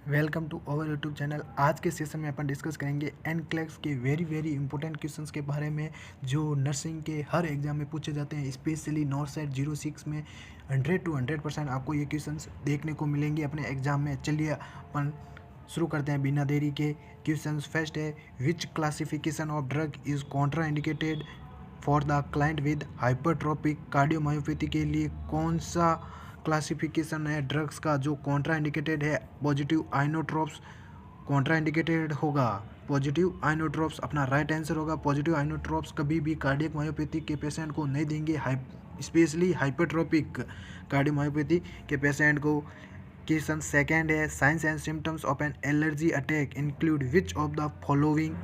Welcome to our YouTube channel. आज के session में अपन डिस्कस करेंगे एनक्लेक्स के वेरी इंपॉर्टेंट क्वेश्चंस के बारे में जो नर्सिंग के हर एग्जाम में पूछे जाते हैं। स्पेशली नॉर्थ साइड 06 में 100% आपको ये क्वेश्चंस देखने को मिलेंगे अपने एग्जाम में। चलिए अपन शुरू करते हैं बिना देरी के। क्वेश्चंस फर्स्ट है, which classification of drug is contra indicated for the client with hypertrophic cardiomyopathy के लिए कौन सा क्लासिफिकेशन है ड्रग्स का जो कॉन्ट्रा इंडिकेटेड है? पॉजिटिव आइनोट्रोप्स कॉन्ट्रा इंडिकेटेड होगा। पॉजिटिव आइनोट्रोप्स अपना राइट आंसर होगा। पॉजिटिव आइनोट्रोप्स कभी भी कार्डियक मायोपैथी के पेशेंट को नहीं देंगे, स्पेशली हाइपरट्रोपिक कार्डियोमायोपैथी के पेशेंट को। क्वेश्चन सेकेंड है, signs and symptoms of an allergy attack include which of the following?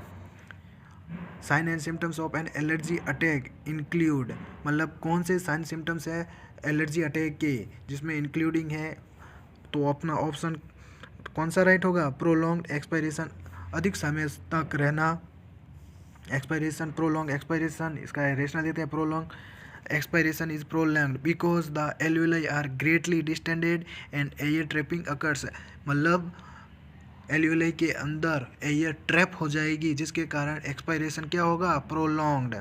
Sign and symptoms of an allergy attack include मतलब कौन से साइन सिम्टम्स है एलर्जी अटैक के जिसमें इंक्लूडिंग है? तो अपना ऑप्शन कौन सा राइट होगा? प्रोलॉन्ग एक्सपायरेशन, अधिक समय तक रहना। एक्सपायरेशन, प्रोलॉन्ग एक्सपायरेशन, इसका रेशनल देते हैं। Prolong expiration is prolonged because the alveoli are greatly distended and air trapping occurs। मतलब एल्यूलाई के अंदर एयर ट्रैप हो जाएगी जिसके कारण एक्सपायरेशन क्या होगा? प्रोलॉन्ग्ड।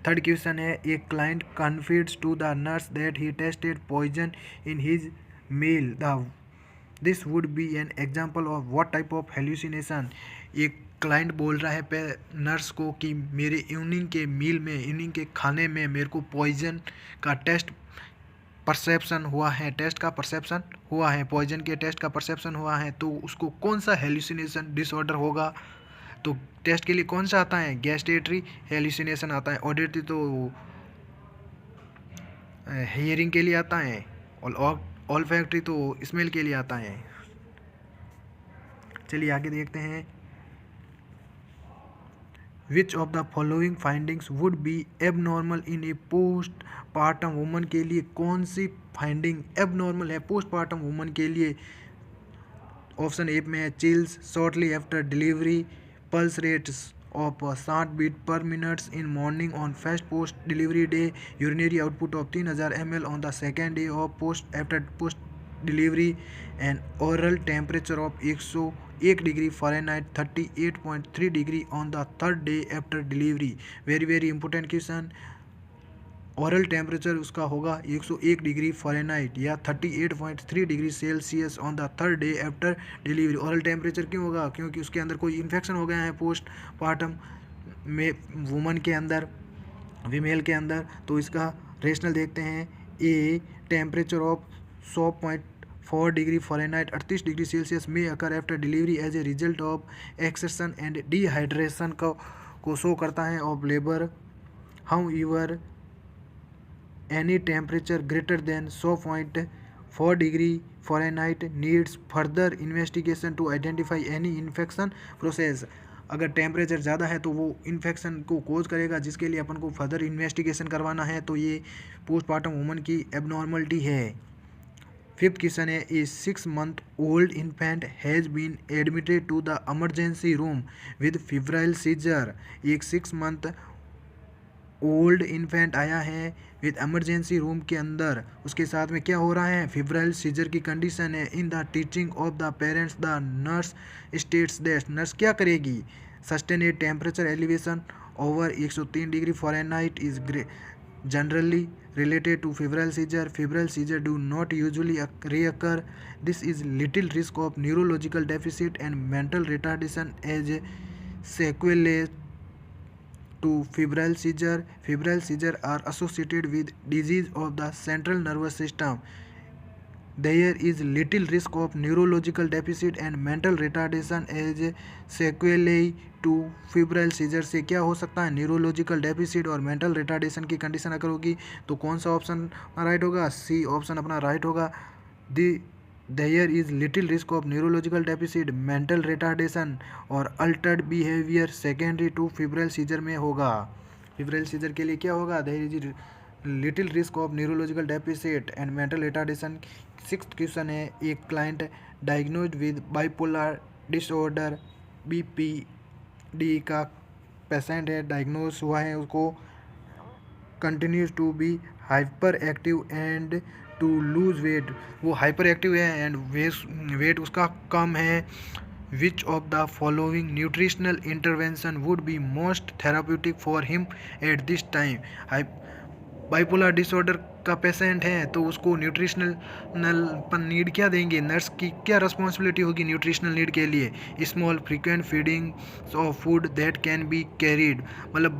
थर्ड क्वेश्चन है, a client confides to the nurse that he tasted poison in his meal the this would be an example of what type of hallucination? एक क्लाइंट बोल रहा है नर्स को कि मेरे इवनिंग के मील में, इवनिंग के खाने में मेरे को पॉइजन का टेस्ट परसेप्शन हुआ है, टेस्ट का परसेप्शन हुआ है, पॉइजन के टेस्ट का परसेप्शन हुआ है, तो उसको कौन सा हेल्यूसिनेशन डिसऑर्डर होगा? तो टेस्ट के लिए कौन सा आता है? गैस्ट्रेटरी हेल्यूसिनेशन आता है। ऑडिटरी तो हियरिंग के लिए आता है और ऑल्फैक्टरी तो स्मेल के लिए आता है। चलिए आगे देखते हैं। Which of the following findings would be abnormal in a postpartum woman के लिए कौन सी फाइंडिंग एबनॉर्मल है पोस्ट पार्टम वुमन के लिए? ऑप्शन ए में है chills shortly after delivery, pulse rates of 60 beat per minutes in morning on first post delivery day, urinary output of 3000 ml on the second day of post delivery, and oral temperature of 101 degree Fahrenheit 38.3 degree on the third day after delivery. Very important question. Oral temperature उसका होगा 101 degree Fahrenheit या 38.3 degree Celsius on the third day after delivery. Oral temperature क्यों होगा? क्योंकि उसके अंदर कोई infection हो गया है पोस्ट पार्टम में वुमन के अंदर, फीमेल के अंदर। तो इसका रेशनल देखते हैं। A temperature of 100.4 degree Fahrenheit 38 degree Celsius में occur after delivery as a result of exertion and dehydration को शो करता है of labour. However any temperature greater than 100.4 degree Fahrenheit needs further investigation to identify any infection process। अगर temperature ज़्यादा है तो वो infection को कोज करेगा जिसके लिए अपन को फर्दर इन्वेस्टिगेशन करवाना है। तो ये पोस्टमार्टम वुमन की एबनॉर्मलिटी है। फिफ्थ क्वेश्चन है, a 6 month old infant has been admitted to the emergency room with febrile seizure. एक 6 month ओल्ड इन्फेंट आया है विद एमरजेंसी रूम के अंदर, उसके साथ में क्या हो रहा है? फिब्राइल सीजर की कंडीशन है। In the teaching of the parents the nurse states that nurse क्या करेगी? Sustain a temperature elevation over 103 degree Fahrenheit is generally related to febrile seizure. Febrile seizure do not usually reoccur. This is little risk of neurological deficit and mental retardation as sequelae to febrile seizure. Febrile seizure are associated with disease of the central nervous system. There is little risk of neurological deficit and mental retardation as sequelae to febrile seizure। से क्या हो सकता है? Neurological deficit और mental retardation की condition अगर होगी तो कौन सा ऑप्शन राइट होगा? सी ऑप्शन अपना राइट होगा। The there is little risk of neurological deficit, mental retardation और altered behaviour secondary to febrile seizure में होगा। फिब्राइल सीजर के लिए क्या होगा? There is little risk of neurological deficit and mental retardation. Sixth question है, एक client diagnosed with bipolar disorder BPD का पेशेंट है, डायग्नोज हुआ है, उसको continues to be hyperactive and to lose weight, वो हाइपर एक्टिव है and wait उसका कम है। Which of the following nutritional intervention would be most therapeutic for him at this time. Bipolar disorder का patient है तो उसको nutritional पर need क्या देंगे, नर्स की क्या रिस्पॉन्सिबिलिटी होगी न्यूट्रिशनल नीड के लिए। Small frequent feeding of food that can be carried, मतलब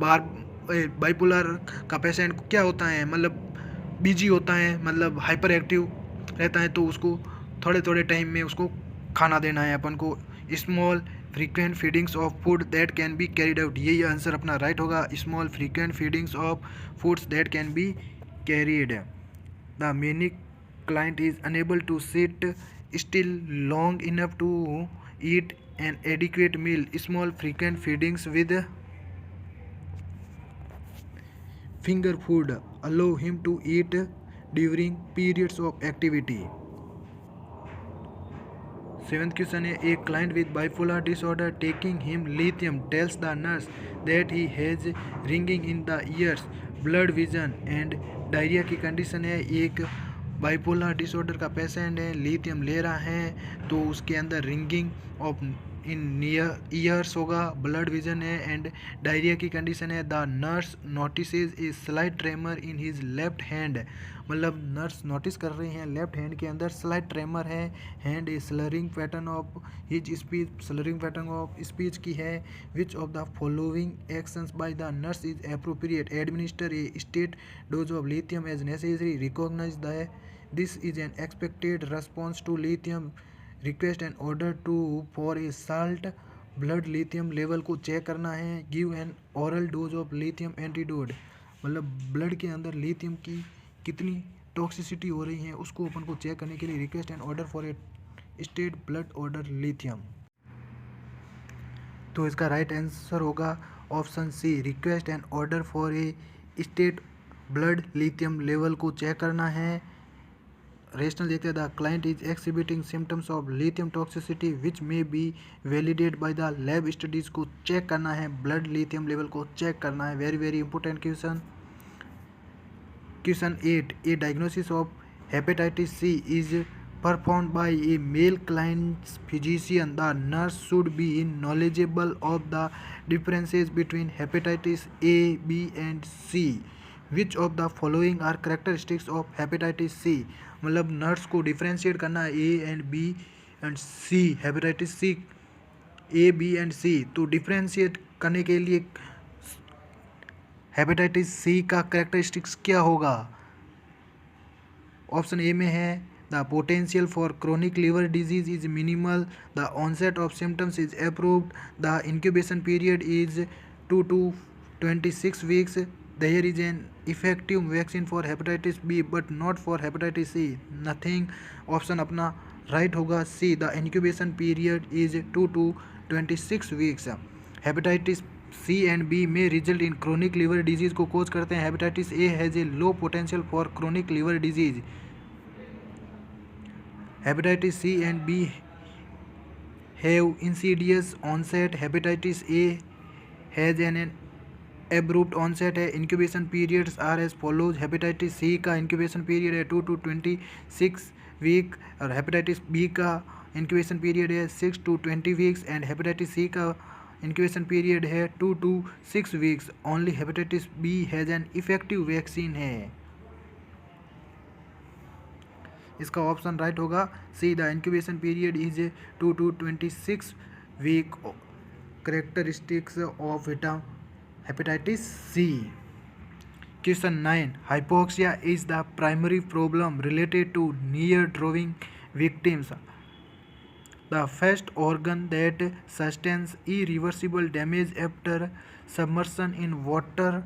बाइपोलर का पेशेंट क्या होता है, मतलब बिजी होता है, मतलब हाइपर एक्टिव रहता है, तो उसको थोड़े थोड़े टाइम में उसको खाना देना है अपन को। Small frequent feedings of food that can be carried out, यही आंसर अपना राइट होगा। Small frequent feedings of foods that can be carried. The manic client is unable to sit still long enough to eat an adequate meal. Small frequent feedings with finger food allow him to eat during periods of activity. Seventh question है, a client with bipolar disorder taking him lithium tells the nurse that he has ringing in the ears, blood vision and diarrhea की condition है। एक bipolar disorder का patient है, lithium ले रहा है तो उसके अंदर रिंगिंग ऑफ इन ईयर्स होगा, ब्लड विजन है एंड डायरिया की कंडीशन है। The nurse notices a slight tremor in his left hand, मतलब नर्स नोटिस कर रही हैं लेफ्ट हैंड के अंदर स्लाइट ट्रेमर है। Hand A slurring pattern of his speech, slurring pattern of speech की है। Which of the following actions by the nurse is appropriate, administer a stat dose of lithium as necessary, recognize the this is an expected response to lithium, request and order to for a salt blood lithium level को check करना है। Give an oral dose of lithium antidote, मतलब blood के अंदर lithium की कितनी toxicity हो रही है उसको अपन को चेक करने के लिए request and order for a stat blood order lithium. तो इसका राइट आंसर होगा option C, request and order for a stat blood lithium level को चेक करना है। रेशनल देखते हैं, the client is exhibiting symptoms of lithium toxicity which may be validate by the lab studies को check करना है, blood lithium level को check करना है। Very very important question. Question 8, A diagnosis of hepatitis C is performed by a male client's physician. The nurse should be knowledgeable of the differences between hepatitis A, B and C. Which of the following are characteristics of hepatitis C? मतलब nurse को differentiate करना है A and B and C, hepatitis C A B and C. तो differentiate करने के लिए hepatitis C का characteristics क्या होगा? ऑप्शन ए में है the potential for chronic liver disease is minimal, the onset of symptoms is approved, the incubation period is 2 to 26 weeks, there is an effective vaccine for hepatitis B but not for hepatitis C, nothing। Option अपना right होगा C, the incubation period is 2 to 26 weeks। Hepatitis C and B में result in chronic liver disease को cause करते हैं। Hepatitis A has a low potential for chronic liver disease. Hepatitis C and B have insidious onset. Hepatitis A has an abrupt onset है। incubation periods are as follows। Hepatitis C का incubation period है 2 to 26 week और Hepatitis B का incubation period है 6 to 20 weeks and Hepatitis C का incubation period है 2 to 6 weeks। Only Hepatitis B has an effective vaccine है। इसका option right होगा C, the incubation period is 2 to 26 week. Characteristics of hepatitis C. Question 9, hypoxia is the primary problem related to near drowning victims. The first organ that sustains irreversible damage after submersion in water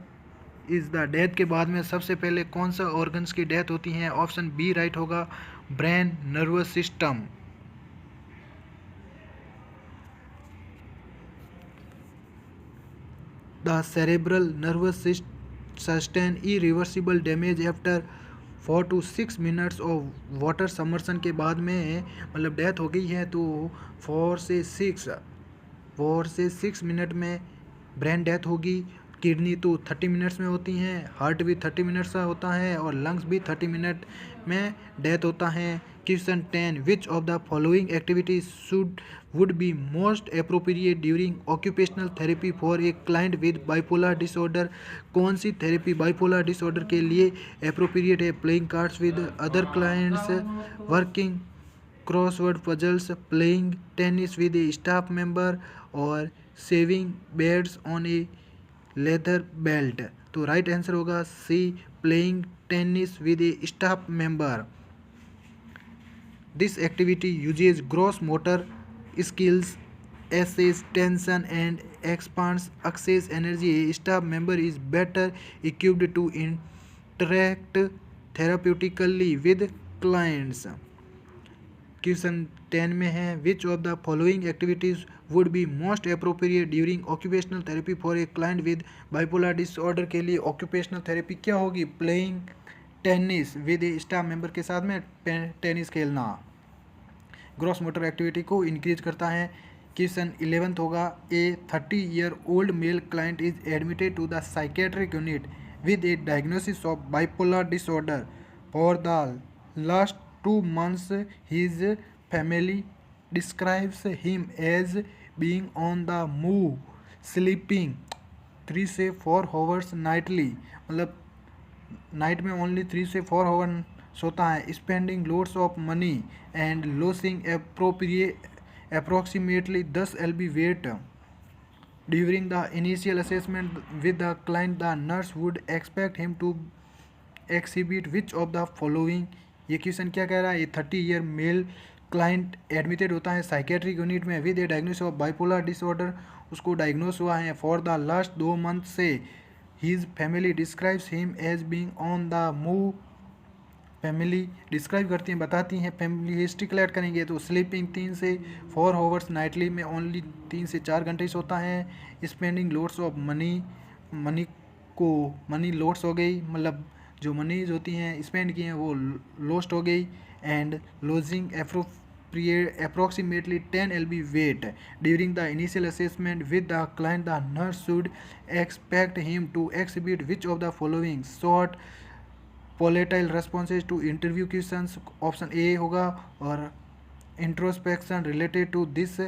is the, death के बाद में सबसे पहले कौन सा organs की death होती हैं? ऑप्शन बी राइट होगा, brain, nervous system. The cerebral nervous sustain irreversible damage after 4 to 6 minutes of water submersion के बाद में, मतलब डेथ हो गई है तो 4 से 6 मिनट में ब्रेन डेथ होगी। किडनी तो 30 मिनट्स में होती हैं, हार्ट भी 30 मिनट्स का होता है और लंग्स भी 30 मिनट में डेथ होता है। Question 10, which of the following activities should would be most appropriate during occupational therapy for a client with bipolar disorder? कौन सी थेरेपी बाइपोलर डिसऑर्डर के लिए अप्रोप्रिएट है? Playing cards with other clients, working crossword puzzles, playing tennis with a staff member और sewing beds on a leather belt. तो right answer होगा C, playing tennis with a staff member. This activity uses gross motor skills, assess tension and expands access energy. A staff member is better equipped to interact therapeutically with clients. Question 10 में है, which of the following activities would be most appropriate during occupational therapy for a client with bipolar disorder? के लिए occupational therapy क्या होगी? Playing tennis with a staff member के साथ में tennis खेलना ग्रॉस मोटर एक्टिविटी को इंक्रीज करता है। क्वेश्चन 11 होगा, a 30-year-old male client is admitted to the psychiatric unit with a diagnosis of bipolar disorder for the last 2 months. His family describes him as being on the move, sleeping 3 से 4 hours nightly, मतलब night में only 3 से 4 hour सोता है। Spending loads of money and losing approximately 10 lb weight. During the initial assessment with the client the nurse would expect him to exhibit which of the following? ये question क्या कह रहा है? ये 30-year मेल क्लाइंट एडमिटेड होता है psychiatric unit में with a diagnosis of bipolar disorder, उसको डायग्नोस हुआ है फॉर द लास्ट 2 months से। His family describes him as being on the move, family describe करती हैं, बताती हैं। फैमिली हिस्ट्री कलेक्ट करेंगे तो स्लीपिंग 3 से 4 hours नाइटली में ओनली 3 से 4 घंटे सोता है। Spending loads of money lots हो गई, मतलब जो मनीज होती हैं स्पेंड की हैं वो लॉस्ट हो गई। And lodging approximately 10 lb weight. During the initial assessment with the client, the nurse should expect him to exhibit which of the following? Short volatile responses to interview questions, option A होगा, और introspection related to this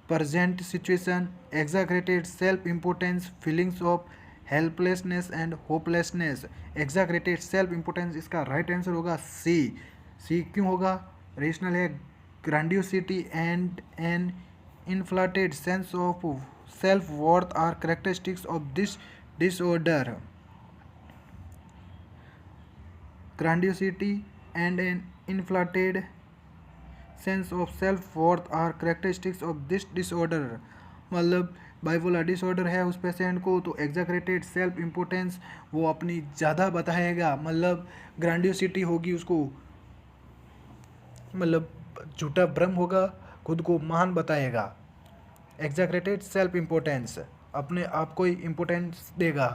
present situation, exaggerated self-importance, feelings of helplessness and hopelessness. Exaggerated self importance इसका right answer होगा C. C क्यों होगा? Rational है। Grandiosity and an inflated sense of self worth are characteristics of this disorder. Grandiosity and an inflated sense of self worth are characteristics of this disorder, मतलब bipolar disorder है उस patient को तो exaggerated self importance वो अपनी ज़्यादा बताएगा, मतलब ग्रैंडियोसिटी होगी उसको, मतलब झूठा भ्रम होगा, खुद को महान बताएगा। एग्जैगरेटेड सेल्फ इम्पोर्टेंस अपने आप को ही इम्पोर्टेंस देगा।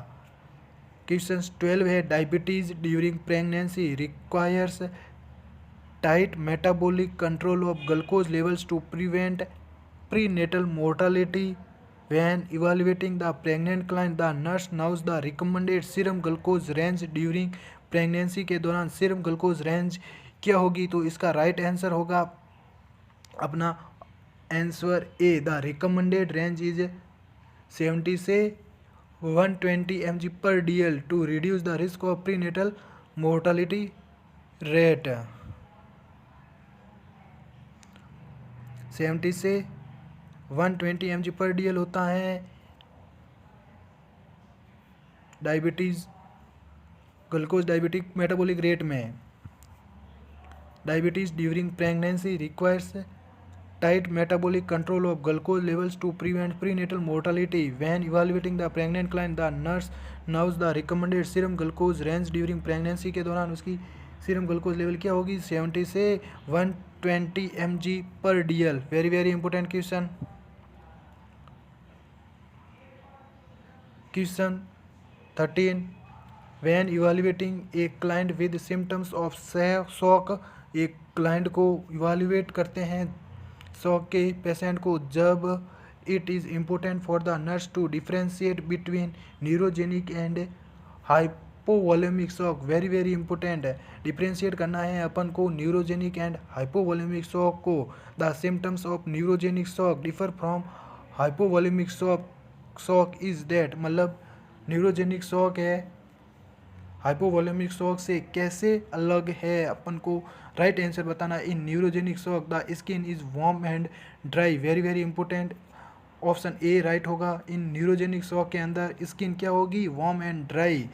क्वेश्चन 12 है, diabetes during pregnancy requires tight metabolic control of glucose levels to prevent prenatal mortality. When evaluating the pregnant client, the nurse knows the recommended serum glucose range during pregnancy. के दौरान serum glucose range क्या होगी? तो इसका right answer होगा अपना answer A, the recommended range is 70 से 120 mg/dl to reduce the risk of prenatal mortality rate. 70 से 120 mg/dl होता है diabetes glucose diabetic metabolic rate में। Diabetes during pregnancy requires tight metabolic control of glucose levels to prevent prenatal mortality. When evaluating the pregnant client the nurse knows the recommended serum glucose range during pregnancy. के दौरान उसकी serum glucose level क्या होगी? 70 से 120 mg/dl। Very very important question. Question 13, when evaluating A client with symptoms of shock. एक client को evaluate करते हैं शॉक के पेशेंट को जब it is important for the nurse to differentiate between neurogenic and hypovolemic shock. Very very important है, differentiate करना है अपन को न्यूरोजेनिक एंड हाइपोवोलेमिक शॉक को. The symptoms of neurogenic shock differ from hypovolemic shock. Shock is that मतलब neurogenic shock है hypovolemic shock से कैसे अलग है अपन को राइट आंसर बताना. In neurogenic shock the skin is warm and dry. Very very important, option A right होगा. इन न्यूरोजेनिक शॉक के अंदर स्किन क्या होगी, वार्म एंड ड्राई.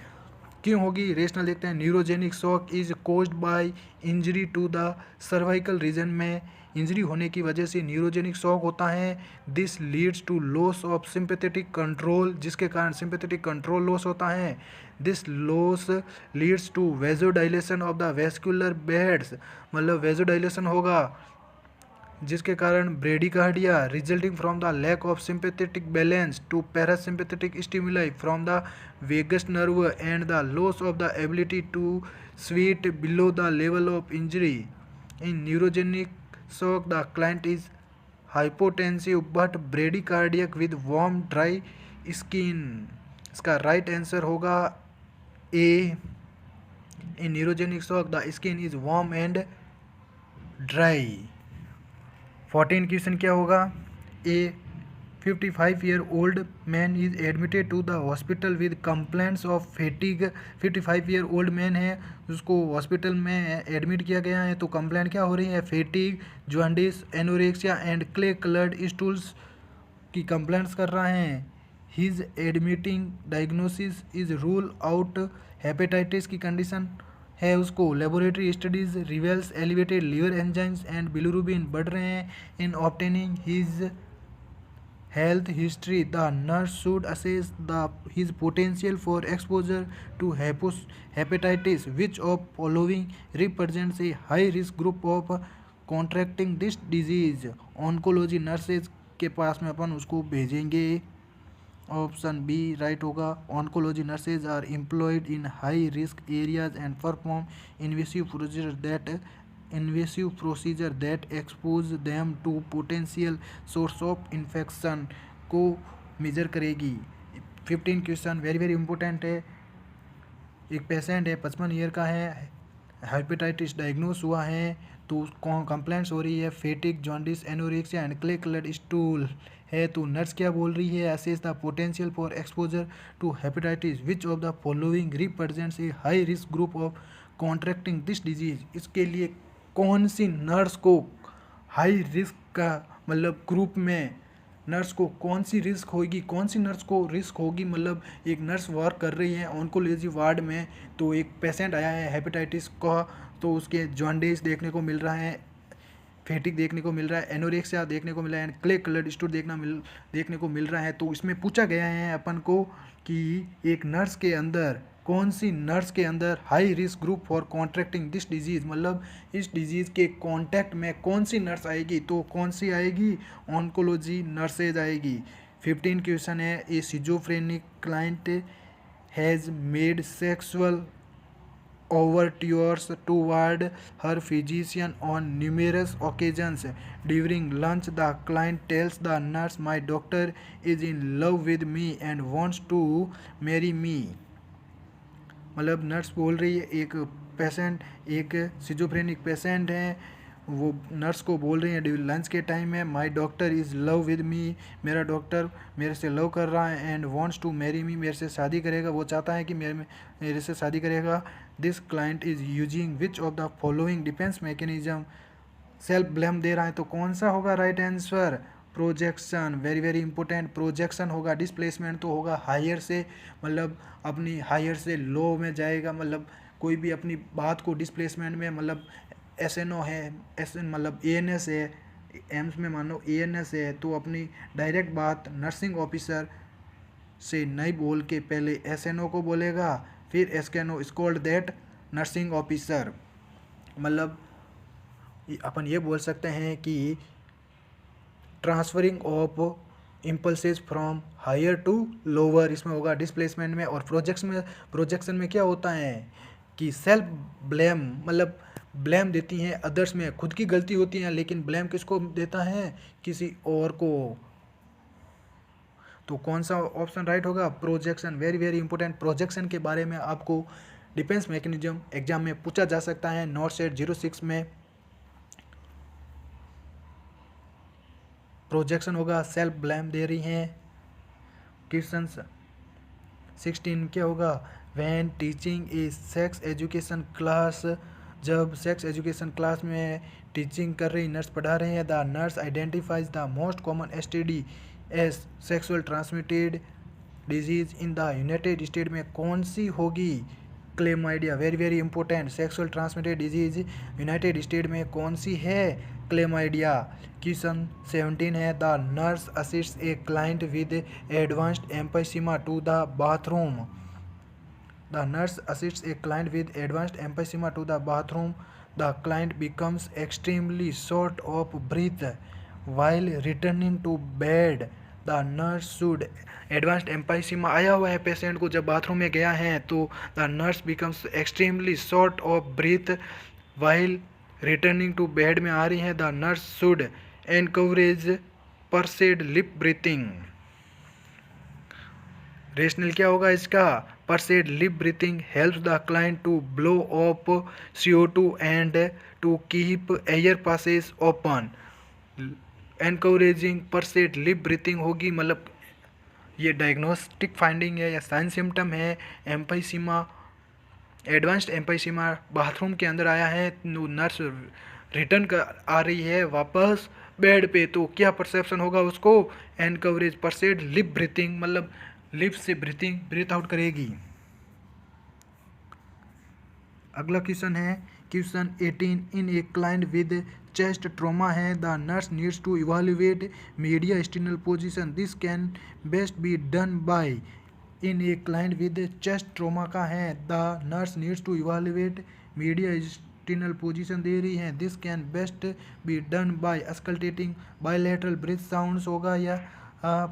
क्यों होगी, रेशनल देखते हैं. Neurogenic shock is caused by injury to the cervical region में इंजरी होने की वजह से न्यूरोजेनिक शॉक होता है. This leads to loss of sympathetic control, जिसके कारण सिंपैथेटिक कंट्रोल लॉस होता है. This loss leads to vasodilation of the vascular beds, मतलब वेजोडाइलेशन होगा जिसके कारण bradycardia resulting from the lack of sympathetic balance to parasympathetic stimuli from the vagus nerve and the loss of the ability to sweat below the level of injury. In neurogenic shock the client is hypotensive but bradycardiac with warm dry skin. इसका right answer होगा A. In neurogenic shock the skin is warm and dry. 14 question क्या होगा, ए 55-year-old man is admitted to the hospital with complaints of fatigue. 55-year-old man है, उसको hospital में admit किया गया है तो कंप्लेंट क्या हो रही है, fatigue, jaundice, anorexia and clay coloured stools की कंप्लेंट्स कर रहा है. His admitting diagnosis is rule out hepatitis की कंडीशन है उसको. Laboratory studies reveals elevated liver enzymes and bilirubin बढ़ रहे हैं. In obtaining his health history the nurse should assess his potential for exposure to hepatitis. Which of following represents a high risk group of contracting this disease. Oncology nurses के पास में अपन उसको भेजेंगे. Option B right होगा. Oncology nurses are employed in high risk areas and perform invasive procedure that expose them to potential source of infection को major करेगी. 15 question very very important है. एक पेशेंट है 55 ईयर का है, हेपेटाइटिस डायग्नोस हुआ है तो कंप्लेंट्स हो रही है fatigue, jaundice, anorexia and clay coloured stool है. तो नर्स क्या बोल रही है, assess the potential for exposure to hepatitis. Which of the following represents a high risk group of contracting this disease. इसके लिए कौन सी नर्स को हाई रिस्क का मतलब ग्रुप में नर्स को कौन सी रिस्क होगी, कौन सी नर्स को रिस्क होगी. मतलब एक नर्स वर्क कर रही है ऑन्कोलॉजी वार्ड में तो एक पेशेंट आया है हेपेटाइटिस का तो उसके जॉन्डिस देखने को मिल रहा है, फेटिक देखने को मिल रहा है, एनोरेक्सिया देखने को मिल रहा है, क्ले कलर्ड स्टूल देखने को मिल रहा है. तो इसमें पूछा गया है अपन को कि एक नर्स के अंदर कौन सी नर्स के अंदर high risk group for contracting this disease, मतलब इस डिजीज़ के कॉन्टैक्ट में कौन सी नर्स आएगी. तो कौन सी आएगी, ऑन्कोलॉजी नर्सेज आएगी. 15 क्वेश्चन है. A schizophrenic client has made sexual overtures toward her physician on numerous occasions. During lunch, the client tells the nurse, "My doctor is in love with me and wants to marry me." मतलब nurse बोल रही है, एक patient, एक schizophrenic patient है, वो nurse को बोल रही है लंच के टाइम में, my doctor is love with me, मेरा डॉक्टर मेरे से लव कर रहा है, and wants to marry me, मेरे से शादी करेगा, वो चाहता है कि मेरे से शादी करेगा. This client is using which of the following defence mechanism. Self blame दे रहा है तो कौन सा होगा right answer, projection. Very very important, projection होगा. डिस्प्लेसमेंट तो होगा हायर से, मतलब अपनी हायर से लो में जाएगा, मतलब कोई भी अपनी बात को डिस्प्लेसमेंट में, मतलब SNO है, मतलब ANS है, एम्स में मानो ANS है तो अपनी डायरेक्ट बात नर्सिंग ऑफिसर से नहीं बोल के पहले SNO को बोलेगा, फिर SKNO is called that nursing officer. मतलब अपन ये बोल सकते हैं कि transferring of impulses from higher to lower, इसमें होगा डिस्प्लेसमेंट में. और प्रोजेक्शन में क्या होता है कि सेल्फ ब्लेम, मतलब ब्लेम देती हैं अदर्स में, खुद की गलती होती है लेकिन ब्लेम किसको देता है, किसी और को. तो कौन सा ऑप्शन राइट होगा? Projection. Very very important. Projection के बारे में आपको डिफेंस मैकेनिज्म एग्जाम में पूछा जा सकता है। नॉट सेट 06 में प्रोजेक्शन होगा। सेल्फ ब्लेम दे रही हैं। क्वेश्चन 16 क्या होगा? When teaching a sex education class, जब सेक्स एजुकेशन क्लास में टीचिंग कर रही नर्स पढ़ा रहे हैं, the nurse identifies the most common STD as sexual transmitted disease in the United State में कौन सी होगी? Chlamydia. Very very important. Sexual transmitted disease United State में कौन सी है? क्लेमाइडिया। क्वेश्चन 17 है, the nurse assist a client with advanced emphysema to the bathroom. The nurse assists a client with advanced emphysema to the bathroom. The client becomes extremely short of breath while returning to bed. The nurse should advanced emphysema आया हुआ है patient को, जब bathroom में गया है तो the nurse becomes extremely short of breath while returning to bed में आ रही है। The nurse should encourage pursed lip breathing. Rational क्या होगा इसका? Pursed lip breathing helps the client to blow off CO2 and to keep air passages open. Encouraging pursed lip breathing होगी, मतलब ये diagnostic finding है या साइन सिम्टम है। Emphysema, advanced emphysema bathroom के अंदर आया है, नर्स रिटर्न कर आ रही है वापस बेड पे, तो क्या परसेप्शन होगा उसको? एनकरेज परसेड लिप ब्रीथिंग, मतलब लिप से ब्रीथ आउट करेगी। अगला क्वेश्चन है question 18, in a client with chest trauma है, the nurse needs to evaluate mediastinal position, this can best be done by. In a client with chest trauma का है, the nurse needs to evaluate mediastinal position दे रही है, this can best be done by auscultating bilateral breath sounds होगा, या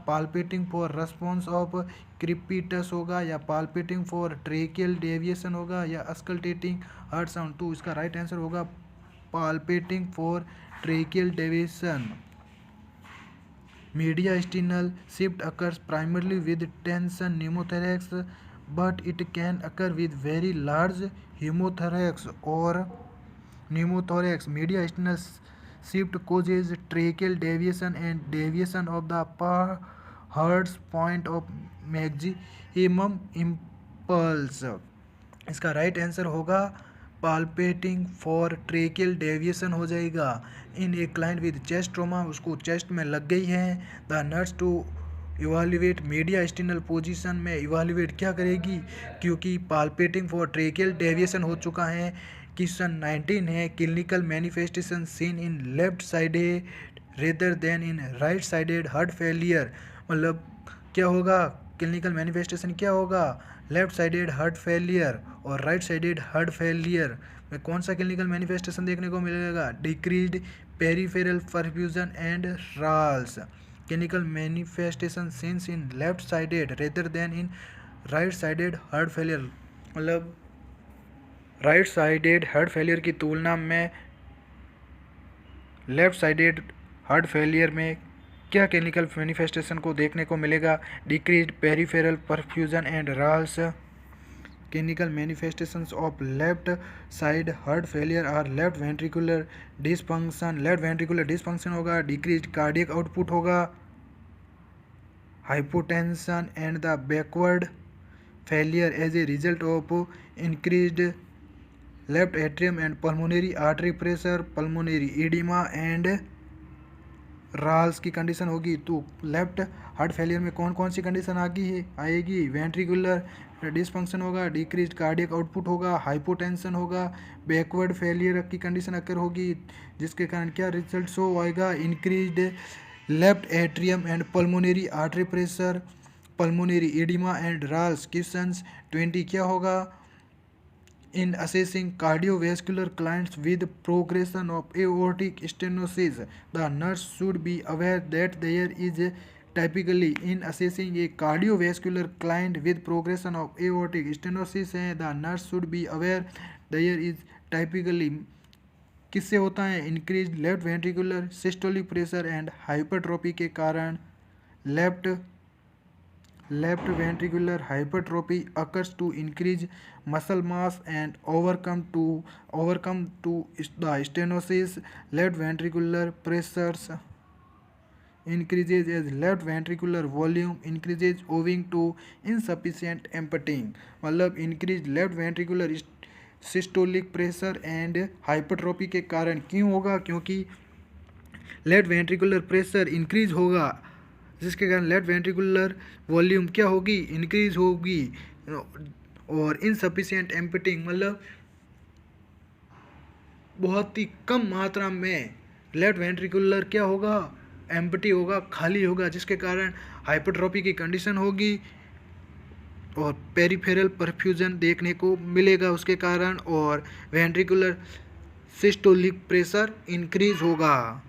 पाल्पेटिंग for response of क्रिपिटस होगा, या पाल्पेटिंग for tracheal deviation होगा, या अस्कल्टेटिंग हार्ट साउंड। तो इसका राइट आंसर होगा palpating for tracheal deviation. Mediastinal shift occurs primarily with tension pneumothorax, but it can occur with very large haemothorax और pneumothorax. Media sternal shift causes tracheal deviation and deviation of the heart's point of maximum impulse. इसका right answer होगा palpating for tracheal deviation हो जाएगा। In a client with chest trauma, उसको chest में लग गई है, the nurse to evaluate mediastinal position में इवाल्युएट क्या करेगी? क्योंकि पाल्पेटिंग फॉर ट्रेकियल डेविएशन हो चुका है। क्वेश्चन 19 है, clinical manifestation seen in left sided rather than in right sided heart failure, मतलब क्या होगा? क्लिनिकल मैनिफेस्टेशन क्या होगा? लेफ्ट साइडेड हार्ट फेलियर और राइट साइडेड हार्ट फेलियर में कौन सा क्लिनिकल मैनिफेस्टेशन देखने को मिलेगा? Decreased peripheral perfusion and rales. Clinical manifestation scenes in left sided rather than in right sided heart failure, मतलब राइट साइडेड हार्ट फेलियर की तुलना में लेफ्ट साइडेड हार्ट फेलियर में क्या क्लिनिकल मैनिफेस्टेशन को देखने को मिलेगा? Decreased peripheral perfusion and rales. Clinical manifestations of left side heart failure are left ventricular dysfunction, left ventricular dysfunction होगा, डिक्रीज्ड कार्डियक आउटपुट होगा, hypotension and the backward failure as a result of increased left atrium and pulmonary artery pressure, pulmonary oedema and rales की condition होगी। तो left heart failure में कौन कौन सी condition आएगी? वेंट्रिकुलर डिसफंक्शन होगा, डिक्रीज्ड कार्डियक आउटपुट होगा, हाइपोटेंशन होगा, बैकवर्ड फेलियर की कंडीशन अकर होगी, जिसके कारण क्या रिजल्ट शो आएगा? Increased left atrium and pulmonary artery pressure, pulmonary oedema and rales. Question 20 क्या होगा? In assessing cardiovascular clients with progression of aortic stenosis, the nurse should be aware that there is typically in assessing a cardiovascular client with progression of aortic stenosis है, the nurse should be aware there is typically किससे होता है? increased left ventricular systolic pressure and hypertrophy के कारण left Left ventricular hypertrophy occurs to increase muscle mass and overcome to the stenosis. Left ventricular pressures increases as left ventricular volume increases owing to insufficient emptying. मतलब increased left ventricular systolic pressure and hypertrophy के कारण क्यों होगा? क्योंकि left ventricular pressure increase होगा, जिसके कारण left ventricular volume क्या होगी? इंक्रीज होगी। और इनसफिशिएंट एम्पटिंग मतलब बहुत ही कम मात्रा में लेफ्ट वेंट्रिकुलर क्या होगा? एम्पटी होगा, खाली होगा, जिसके कारण हाइपरट्रोफी की कंडीशन होगी और पेरिफेरल परफ्यूजन देखने को मिलेगा उसके कारण, और वेंट्रिकुलर सिस्टोलिक प्रेशर इंक्रीज होगा।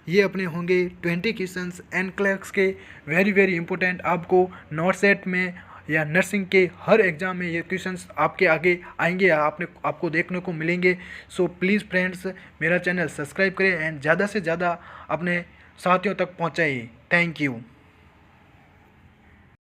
ये अपने होंगे 20 क्वेश्चंस NCLEX के, वेरी वेरी इंपॉर्टेंट। आपको नॉट सेट में या नर्सिंग के हर एग्ज़ाम में ये क्वेश्चंस आपके आगे आएंगे, आपको देखने को मिलेंगे। सो प्लीज़ फ्रेंड्स, मेरा चैनल सब्सक्राइब करें एंड ज़्यादा से ज़्यादा अपने साथियों तक पहुँचाइए। Thank you.